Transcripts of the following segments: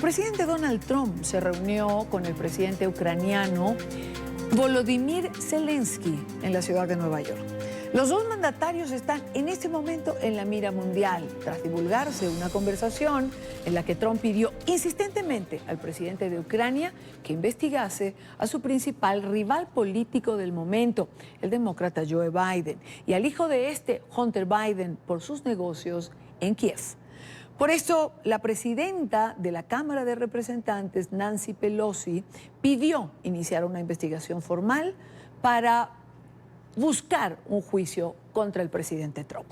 presidente Donald Trump se reunió con el presidente ucraniano Volodymyr Zelensky en la ciudad de Nueva York. Los dos mandatarios están en este momento en la mira mundial, tras divulgarse una conversación en la que Trump pidió insistentemente al presidente de Ucrania que investigase a su principal rival político del momento, el demócrata Joe Biden, y al hijo de este, Hunter Biden, por sus negocios en Kiev. Por esto, la presidenta de la Cámara de Representantes, Nancy Pelosi, pidió iniciar una investigación formal para buscar un juicio contra el presidente Trump.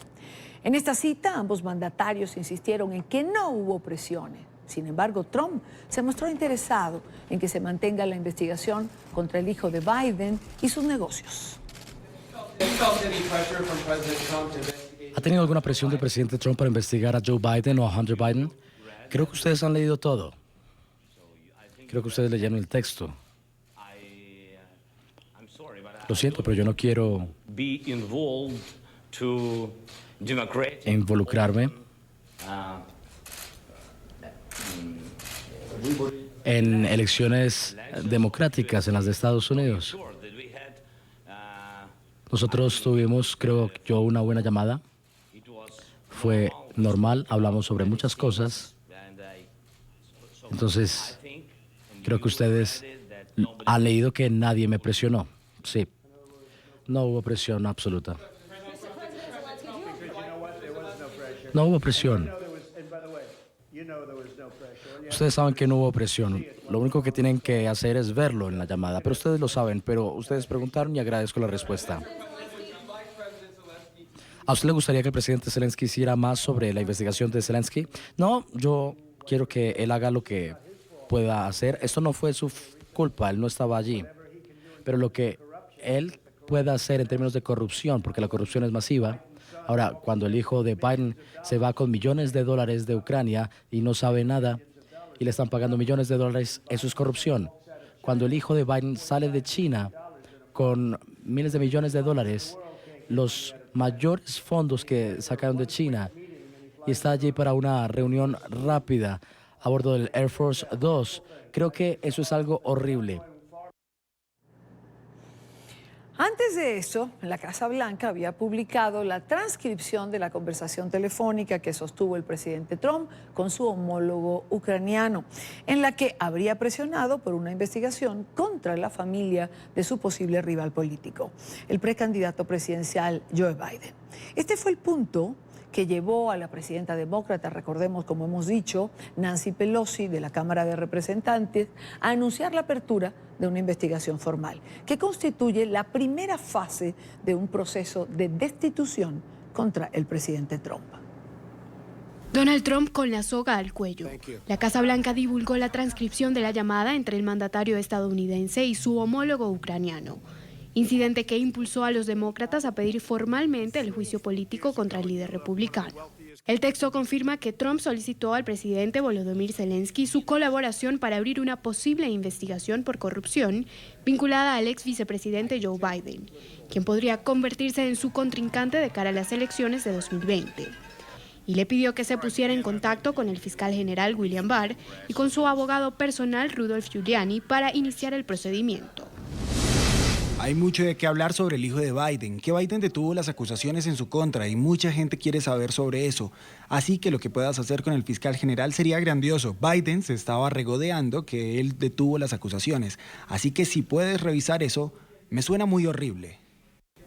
En esta cita, ambos mandatarios insistieron en que no hubo presiones. Sin embargo, Trump se mostró interesado en que se mantenga la investigación contra el hijo de Biden y sus negocios. ¿Ha tenido alguna presión del presidente Trump para investigar a Joe Biden o a Hunter Biden? Creo que ustedes han leído todo. Creo que ustedes leyeron el texto. Lo siento, pero yo no quiero involucrarme en elecciones democráticas en las de Estados Unidos. Nosotros tuvimos, creo yo, una buena llamada. Fue normal, hablamos sobre muchas cosas. Entonces, creo que ustedes han leído que nadie me presionó. Sí, no hubo presión absoluta. No hubo presión. Ustedes saben que no hubo presión. Lo único que tienen que hacer es verlo en la llamada, pero ustedes lo saben, pero ustedes preguntaron y agradezco la respuesta. ¿A usted le gustaría que el presidente Zelensky hiciera más sobre la investigación de Zelensky? No, yo quiero que él haga lo que pueda hacer. Esto no fue su culpa, él no estaba allí. Pero lo que él pueda hacer en términos de corrupción, porque la corrupción es masiva. Ahora, cuando el hijo de Biden se va con millones de dólares de Ucrania y no sabe nada y le están pagando millones de dólares, eso es corrupción. Cuando el hijo de Biden sale de China con miles de millones de dólares, los mayores fondos que sacaron de China, y está allí para una reunión rápida a bordo del Air Force 2, creo que eso es algo horrible. Antes de eso, la Casa Blanca había publicado la transcripción de la conversación telefónica que sostuvo el presidente Trump con su homólogo ucraniano, en la que habría presionado por una investigación contra la familia de su posible rival político, el precandidato presidencial Joe Biden. Este fue el punto que llevó a la presidenta demócrata, recordemos, como hemos dicho, Nancy Pelosi, de la Cámara de Representantes, a anunciar la apertura de una investigación formal, que constituye la primera fase de un proceso de destitución contra el presidente Trump. Donald Trump con la soga al cuello. La Casa Blanca divulgó la transcripción de la llamada entre el mandatario estadounidense y su homólogo ucraniano, incidente que impulsó a los demócratas a pedir formalmente el juicio político contra el líder republicano. El texto confirma que Trump solicitó al presidente Volodymyr Zelensky su colaboración para abrir una posible investigación por corrupción vinculada al ex vicepresidente Joe Biden, quien podría convertirse en su contrincante de cara a las elecciones de 2020. Y le pidió que se pusiera en contacto con el fiscal general William Barr y con su abogado personal Rudolph Giuliani para iniciar el procedimiento. Hay mucho de qué hablar sobre el hijo de Biden, que Biden detuvo las acusaciones en su contra y mucha gente quiere saber sobre eso. Así que lo que puedas hacer con el fiscal general sería grandioso. Biden se estaba regodeando que él detuvo las acusaciones. Así que si puedes revisar eso, me suena muy horrible.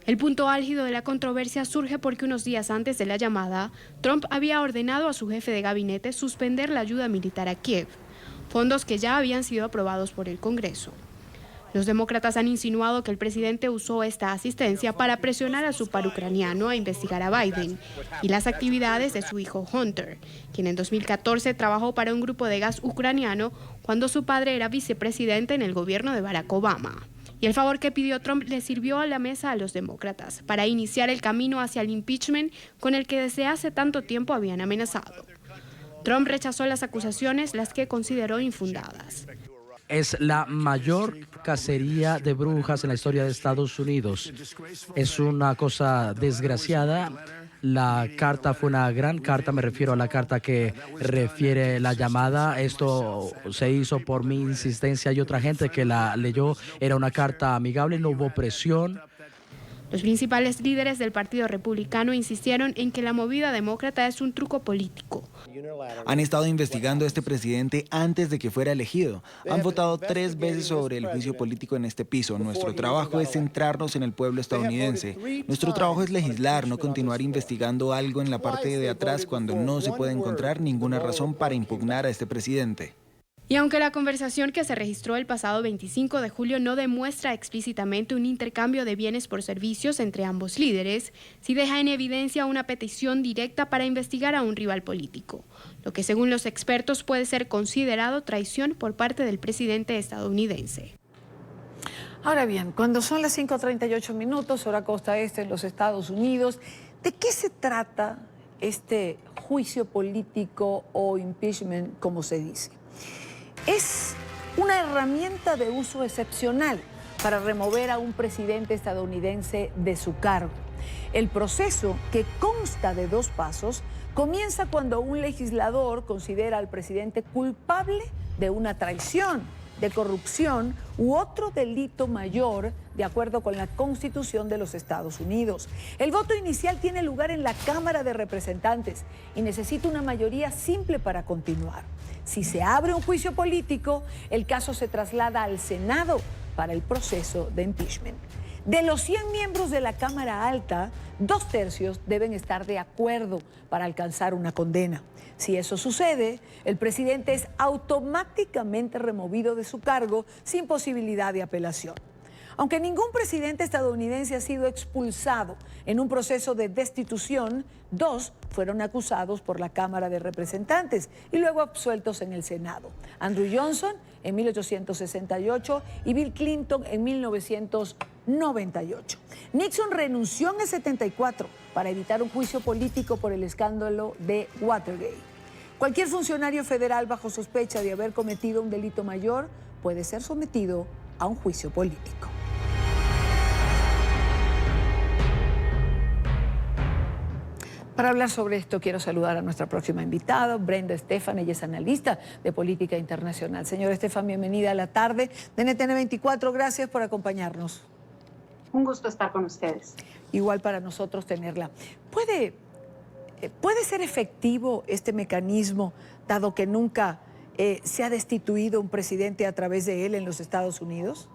El punto álgido de la controversia surge porque unos días antes de la llamada, Trump había ordenado a su jefe de gabinete suspender la ayuda militar a Kiev, fondos que ya habían sido aprobados por el Congreso. Los demócratas han insinuado que el presidente usó esta asistencia para presionar a su par ucraniano a investigar a Biden y las actividades de su hijo Hunter, quien en 2014 trabajó para un grupo de gas ucraniano cuando su padre era vicepresidente en el gobierno de Barack Obama. Y el favor que pidió Trump le sirvió a la mesa a los demócratas para iniciar el camino hacia el impeachment con el que desde hace tanto tiempo habían amenazado. Trump rechazó las acusaciones, las que consideró infundadas. Es la mayor cacería de brujas en la historia de Estados Unidos. Es una cosa desgraciada La carta fue una gran carta, me refiero a la carta que refiere la llamada. Esto se hizo por mi insistencia y otra gente que la leyó. Era una carta amigable, no hubo presión. Los principales líderes del Partido Republicano insistieron en que la movida demócrata es un truco político. Han estado investigando a este presidente antes de que fuera elegido. Han votado 3 veces sobre el juicio político en este piso. Nuestro trabajo es centrarnos en el pueblo estadounidense. Nuestro trabajo es legislar, no continuar investigando algo en la parte de atrás cuando no se puede encontrar ninguna razón para impugnar a este presidente. Y aunque la conversación que se registró el pasado 25 de julio no demuestra explícitamente un intercambio de bienes por servicios entre ambos líderes, sí deja en evidencia una petición directa para investigar a un rival político, lo que según los expertos puede ser considerado traición por parte del presidente estadounidense. Ahora bien, cuando son las 5:38 minutos, hora costa este en los Estados Unidos, ¿de qué se trata este juicio político o impeachment, como se dice? Es una herramienta de uso excepcional para remover a un presidente estadounidense de su cargo. El proceso, que consta de 2 pasos, comienza cuando un legislador considera al presidente culpable de una traición, de corrupción u otro delito mayor, de acuerdo con la Constitución de los Estados Unidos. El voto inicial tiene lugar en la Cámara de Representantes y necesita una mayoría simple para continuar. Si se abre un juicio político, el caso se traslada al Senado para el proceso de impeachment. De los 100 miembros de la Cámara Alta, 2/3 deben estar de acuerdo para alcanzar una condena. Si eso sucede, el presidente es automáticamente removido de su cargo sin posibilidad de apelación. Aunque ningún presidente estadounidense ha sido expulsado en un proceso de destitución, 2 fueron acusados por la Cámara de Representantes y luego absueltos en el Senado. Andrew Johnson en 1868 y Bill Clinton en 1998. Nixon renunció en el 74 para evitar un juicio político por el escándalo de Watergate. Cualquier funcionario federal bajo sospecha de haber cometido un delito mayor puede ser sometido a un juicio político. Para hablar sobre esto, quiero saludar a nuestra próxima invitada, Brenda Estefan. Ella es analista de política internacional. Señora Estefan, bienvenida a la tarde de NTN 24. Gracias por acompañarnos. Un gusto estar con ustedes. Igual para nosotros tenerla. ¿Puede ser efectivo este mecanismo, dado que nunca se ha destituido un presidente a través de él en los Estados Unidos?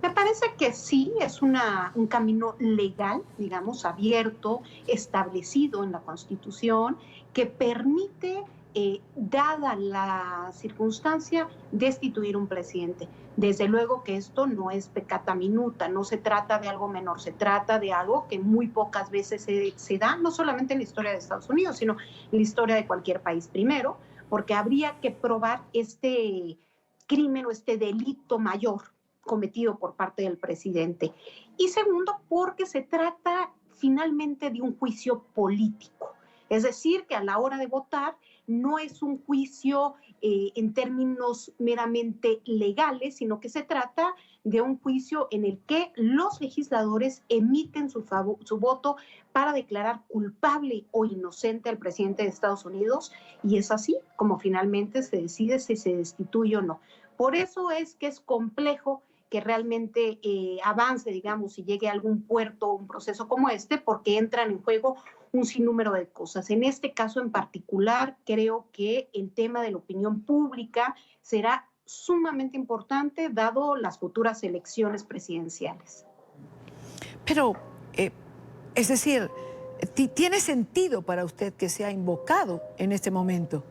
Me parece que sí, es un camino legal, digamos, abierto, establecido en la Constitución, que permite, dada la circunstancia, destituir un presidente. Desde luego que esto no es peccata minuta, no se trata de algo menor, se trata de algo que muy pocas veces se da, no solamente en la historia de Estados Unidos, sino en la historia de cualquier país. Primero, porque habría que probar este crimen o este delito mayor cometido por parte del presidente. Y segundo, porque se trata finalmente de un juicio político. Es decir, que a la hora de votar no es un juicio en términos meramente legales, sino que se trata de un juicio en el que los legisladores emiten su voto para declarar culpable o inocente al presidente de Estados Unidos, y es así como finalmente se decide si se destituye o no. Por eso es que es complejo que realmente avance, digamos, y llegue a algún puerto, un proceso como este, porque entran en juego un sinnúmero de cosas. En este caso en particular, creo que el tema de la opinión pública será sumamente importante, dado las futuras elecciones presidenciales. Pero, es decir, ¿tiene sentido para usted que sea invocado en este momento?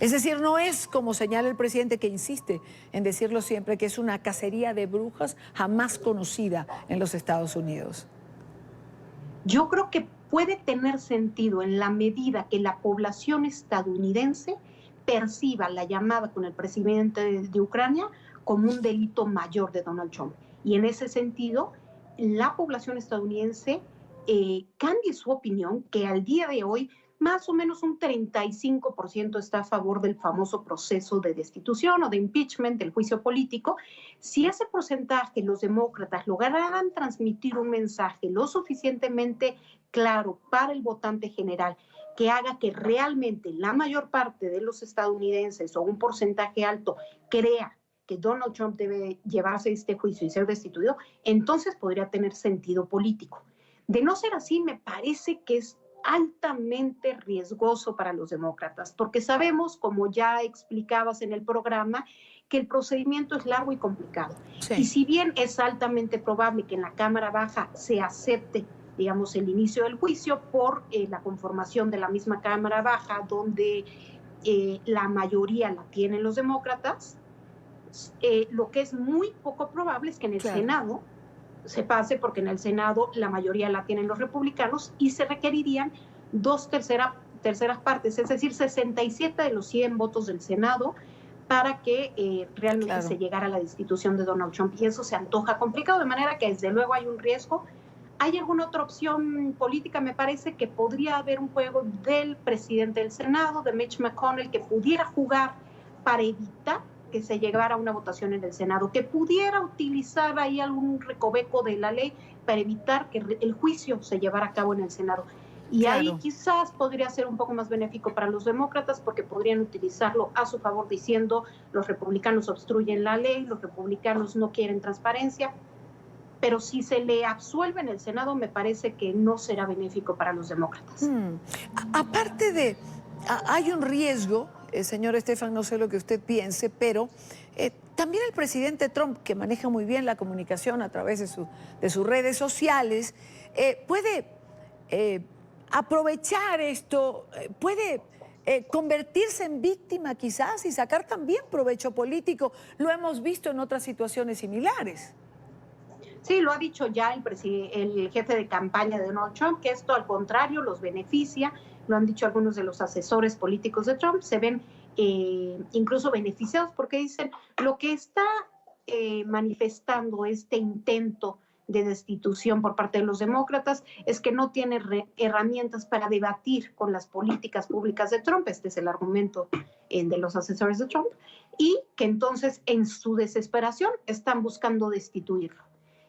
Es decir, no es como señala el presidente, que insiste en decirlo siempre, que es una cacería de brujas jamás conocida en los Estados Unidos. Yo creo que puede tener sentido en la medida que la población estadounidense perciba la llamada con el presidente de Ucrania como un delito mayor de Donald Trump. Y en ese sentido, la población estadounidense cambie su opinión, que al día de hoy más o menos un 35% está a favor del famoso proceso de destitución o de impeachment, del juicio político. Si ese porcentaje los demócratas lograran transmitir un mensaje lo suficientemente claro para el votante general, que haga que realmente la mayor parte de los estadounidenses o un porcentaje alto crea que Donald Trump debe llevarse este juicio y ser destituido, entonces podría tener sentido político. De no ser así, me parece que es altamente riesgoso para los demócratas, porque sabemos, como ya explicabas en el programa, que el procedimiento es largo y complicado. Sí. Y si bien es altamente probable que en la Cámara Baja se acepte, digamos, el inicio del juicio por la conformación de la misma Cámara Baja, donde la mayoría la tienen los demócratas, lo que es muy poco probable es que en el Senado se pase, porque en el Senado la mayoría la tienen los republicanos y se requerirían 2/3 partes, es decir, 67 de los 100 votos del Senado para que realmente se llegara a la destitución de Donald Trump, y eso se antoja complicado, de manera que desde luego hay un riesgo. ¿Hay alguna otra opción política? Me parece que podría haber un juego del presidente del Senado, de Mitch McConnell, que pudiera jugar para evitar que se llegara a una votación en el Senado, que pudiera utilizar ahí algún recoveco de la ley para evitar que el juicio se llevara a cabo en el Senado. Y ahí quizás podría ser un poco más benéfico para los demócratas, porque podrían utilizarlo a su favor diciendo los republicanos obstruyen la ley, los republicanos no quieren transparencia. Pero si se le absuelve en el Senado, me parece que no será benéfico para los demócratas. Aparte de, hay un riesgo, señor Estefan, no sé lo que usted piense, pero también el presidente Trump, que maneja muy bien la comunicación a través de sus redes sociales, puede aprovechar esto, puede convertirse en víctima quizás y sacar también provecho político. Lo hemos visto en otras situaciones similares. Sí, lo ha dicho ya el jefe de campaña de Donald Trump, que esto al contrario los beneficia. Lo han dicho algunos de los asesores políticos de Trump, se ven incluso beneficiados porque dicen lo que está manifestando este intento de destitución por parte de los demócratas es que no tiene herramientas para debatir con las políticas públicas de Trump. Este es el argumento de los asesores de Trump, y que entonces en su desesperación están buscando destituirlo.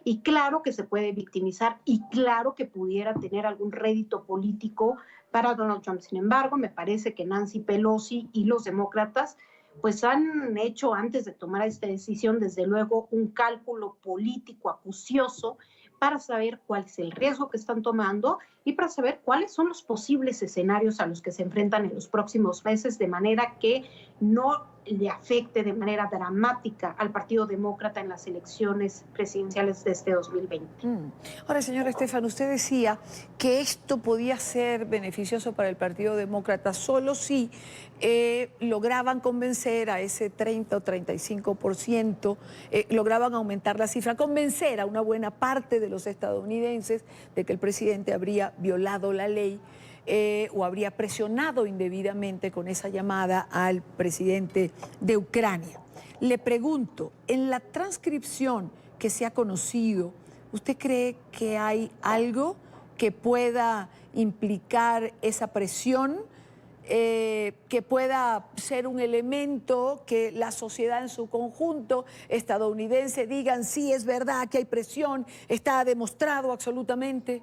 Y claro que se puede victimizar y claro que pudiera tener algún rédito político para Donald Trump. Sin embargo, me parece que Nancy Pelosi y los demócratas pues han hecho, antes de tomar esta decisión, desde luego un cálculo político acucioso para saber cuál es el riesgo que están tomando y para saber cuáles son los posibles escenarios a los que se enfrentan en los próximos meses, de manera que no le afecte de manera dramática al Partido Demócrata en las elecciones presidenciales de este 2020. Ahora, señor Estefan, usted decía que esto podía ser beneficioso para el Partido Demócrata solo si lograban convencer a ese 30 o 35%, lograban aumentar la cifra, convencer a una buena parte de los estadounidenses de que el presidente habría violado la ley o habría presionado indebidamente con esa llamada al presidente de Ucrania. Le pregunto, en la transcripción que se ha conocido, ¿usted cree que hay algo que pueda implicar esa presión, que pueda ser un elemento que la sociedad en su conjunto estadounidense digan sí, es verdad que hay presión, está demostrado absolutamente?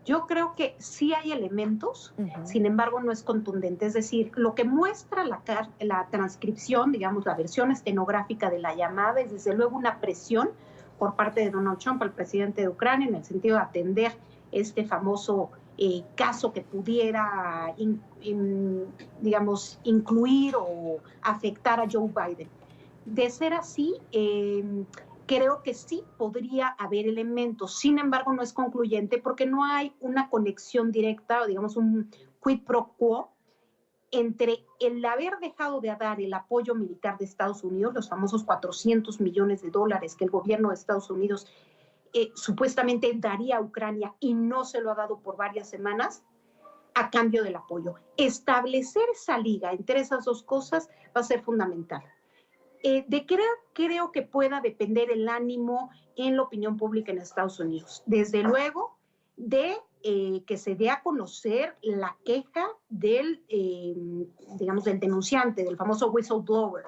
Yo creo que sí hay elementos, sin embargo no es contundente. Es decir, lo que muestra la transcripción, digamos, la versión estenográfica de la llamada, es desde luego una presión por parte de Donald Trump al presidente de Ucrania en el sentido de atender este famoso caso que pudiera, digamos, incluir o afectar a Joe Biden. De ser así, creo que sí podría haber elementos, sin embargo no es concluyente porque no hay una conexión directa, o digamos un quid pro quo, entre el haber dejado de dar el apoyo militar de Estados Unidos, los famosos $400 millones que el gobierno de Estados Unidos supuestamente daría a Ucrania y no se lo ha dado por varias semanas, a cambio del apoyo. Establecer esa liga entre esas dos cosas va a ser fundamental. Creo que pueda depender el ánimo en la opinión pública en Estados Unidos. Desde luego, de que se dé a conocer la queja del, digamos, del denunciante, del famoso whistleblower,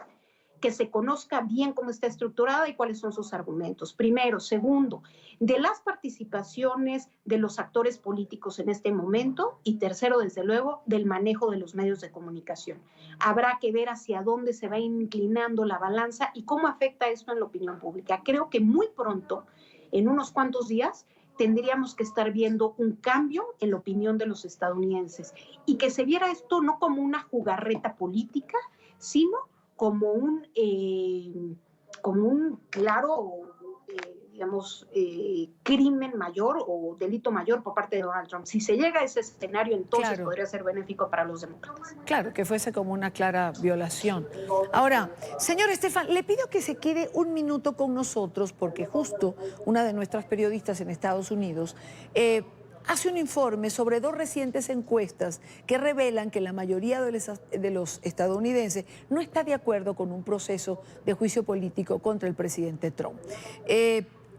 que se conozca bien cómo está estructurada y cuáles son sus argumentos. Primero. Segundo, de las participaciones de los actores políticos en este momento. Y tercero, desde luego, del manejo de los medios de comunicación. Habrá que ver hacia dónde se va inclinando la balanza y cómo afecta esto en la opinión pública. Creo que muy pronto, en unos cuantos días, tendríamos que estar viendo un cambio en la opinión de los estadounidenses y que se viera esto no como una jugarreta política, sino como un claro, digamos, crimen mayor o delito mayor por parte de Donald Trump. Si se llega a ese escenario, entonces Claro. podría ser benéfico para los demócratas. Claro, que fuese como una clara violación. Ahora, señor Estefan, le pido que se quede un minuto con nosotros porque justo una de nuestras periodistas en Estados Unidos hace un informe sobre 2 recientes encuestas que revelan que la mayoría de los estadounidenses no está de acuerdo con un proceso de juicio político contra el presidente Trump.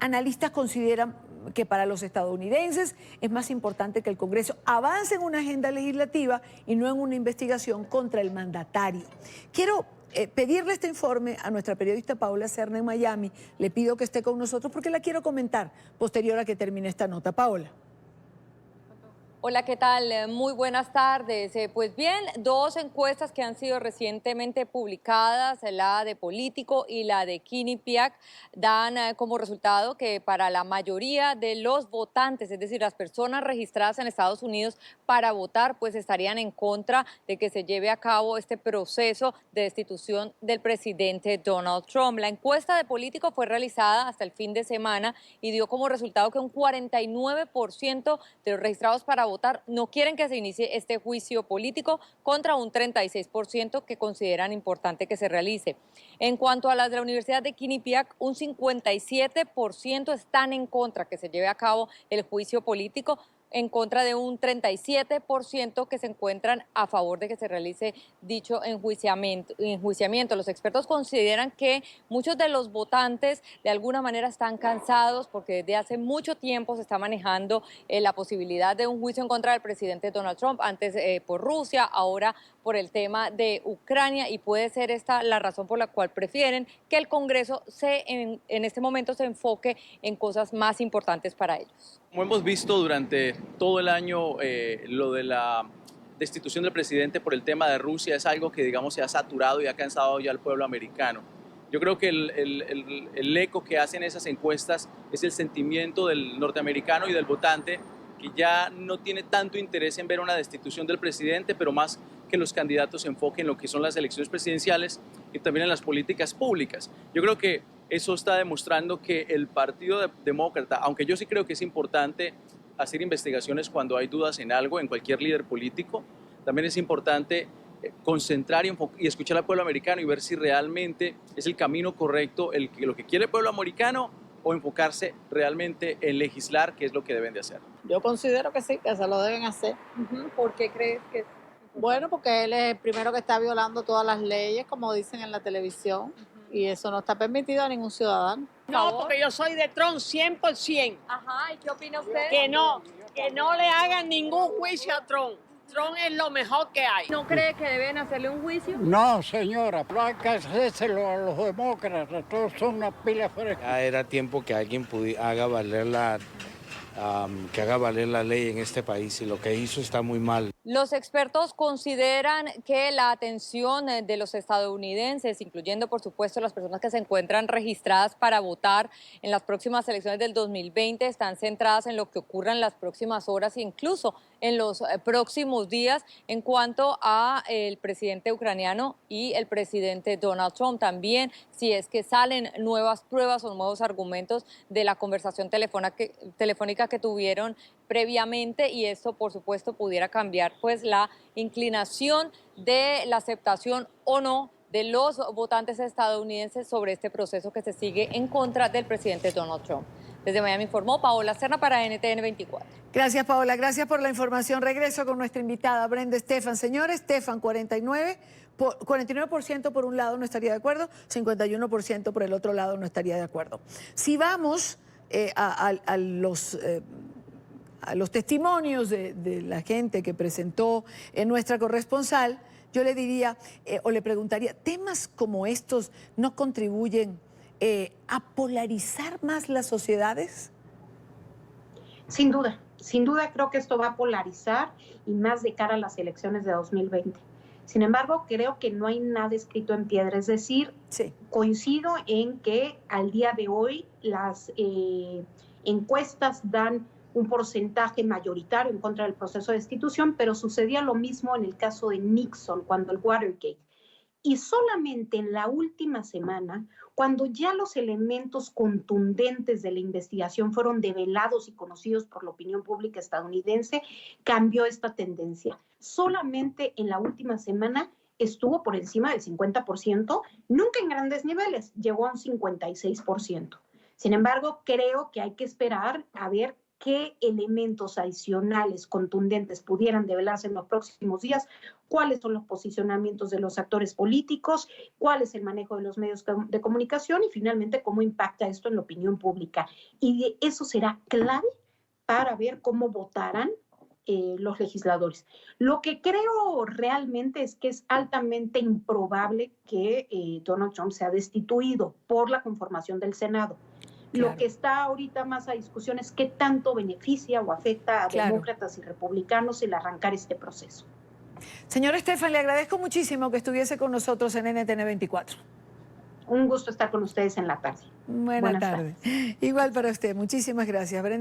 Analistas consideran que para los estadounidenses es más importante que el Congreso avance en una agenda legislativa y no en una investigación contra el mandatario. Quiero pedirle este informe a nuestra periodista Paola Serna en Miami. Le pido que esté con nosotros porque la quiero comentar posterior a que termine esta nota. Paola. Hola, ¿qué tal? Muy buenas tardes. Pues bien, 2 encuestas que han sido recientemente publicadas, la de Político y la de Quinnipiac, dan como resultado que para la mayoría de los votantes, es decir, las personas registradas en Estados Unidos para votar, pues estarían en contra de que se lleve a cabo este proceso de destitución del presidente Donald Trump. La encuesta de Político fue realizada hasta el fin de semana y dio como resultado que un 49% de los registrados para votar no quieren que se inicie este juicio político contra un 36% que consideran importante que se realice. En cuanto a las de la Universidad de Quinnipiac, un 57% están en contra que se lleve a cabo el juicio político, en contra de un 37% que se encuentran a favor de que se realice dicho enjuiciamiento. Los expertos consideran que muchos de los votantes de alguna manera están cansados porque desde hace mucho tiempo se está manejando la posibilidad de un juicio en contra del presidente Donald Trump, antes por Rusia, ahora por el tema de Ucrania, y puede ser esta la razón por la cual prefieren que el Congreso en este momento se enfoque en cosas más importantes para ellos. Como hemos visto durante todo el año, lo de la destitución del presidente por el tema de Rusia es algo que, digamos, se ha saturado y ha cansado ya al pueblo americano. Yo creo que el eco que hacen esas encuestas es el sentimiento del norteamericano y del votante, que ya no tiene tanto interés en ver una destitución del presidente, pero más que los candidatos se enfoquen en lo que son las elecciones presidenciales y también en las políticas públicas. Yo creo que eso está demostrando que el Partido Demócrata, aunque yo sí creo que es importante hacer investigaciones cuando hay dudas en algo, en cualquier líder político, también es importante concentrar y escuchar al pueblo americano y ver si realmente es el camino correcto lo que quiere el pueblo americano, o enfocarse realmente en legislar, que es lo que deben de hacer. Yo considero que sí, que se lo deben hacer. ¿Por qué crees que? Bueno, porque él es el primero que está violando todas las leyes, como dicen en la televisión, y eso no está permitido a ningún ciudadano. No, porque yo soy de Trump 100%. Ajá, ¿y qué opina usted? Que no le hagan ningún juicio a Trump. Trump es lo mejor que hay. ¿No cree que deben hacerle un juicio? No, señora, hay que hacérselo a los demócratas, todos son una pila fresca. Ya era tiempo que alguien haga valer la ley en este país, y lo que hizo está muy mal. Los expertos consideran que la atención de los estadounidenses, incluyendo por supuesto las personas que se encuentran registradas para votar en las próximas elecciones del 2020, están centradas en lo que ocurra en las próximas horas e incluso en los próximos días en cuanto a el presidente ucraniano y el presidente Donald Trump. También si es que salen nuevas pruebas o nuevos argumentos de la conversación telefónica que tuvieron previamente, y esto por supuesto pudiera cambiar pues la inclinación de la aceptación o no de los votantes estadounidenses sobre este proceso que se sigue en contra del presidente Donald Trump. Desde Miami informó Paola Serna para NTN 24. Gracias, Paola. Gracias por la información. Regreso con nuestra invitada, Brenda Estefan. Señor Estefan, 49% por un lado no estaría de acuerdo, 51% por el otro lado no estaría de acuerdo. Si vamos a los testimonios de la gente que presentó nuestra corresponsal, yo le diría o le preguntaría, ¿temas como estos no contribuyen a polarizar más las sociedades? Sin duda creo que esto va a polarizar y más de cara a las elecciones de 2020. Sin embargo, creo que no hay nada escrito en piedra, es decir, sí, coincido en que al día de hoy las encuestas dan un porcentaje mayoritario en contra del proceso de destitución, pero sucedía lo mismo en el caso de Nixon, cuando el Watergate. Y solamente en la última semana, cuando ya los elementos contundentes de la investigación fueron develados y conocidos por la opinión pública estadounidense, cambió esta tendencia. Solamente en la última semana estuvo por encima del 50%, nunca en grandes niveles, llegó a un 56%. Sin embargo, creo que hay que esperar a ver qué elementos adicionales contundentes pudieran develarse en los próximos días, cuáles son los posicionamientos de los actores políticos, cuál es el manejo de los medios de comunicación y finalmente cómo impacta esto en la opinión pública. Y eso será clave para ver cómo votarán los legisladores. Lo que creo realmente es que es altamente improbable que Donald Trump sea destituido por la conformación del Senado. Claro. Lo que está ahorita más a discusión es qué tanto beneficia o afecta a demócratas y republicanos el arrancar este proceso. Señor Estefan, le agradezco muchísimo que estuviese con nosotros en NTN 24. Un gusto estar con ustedes en la tarde. Buenas tardes. Igual para usted. Muchísimas gracias, Brenda.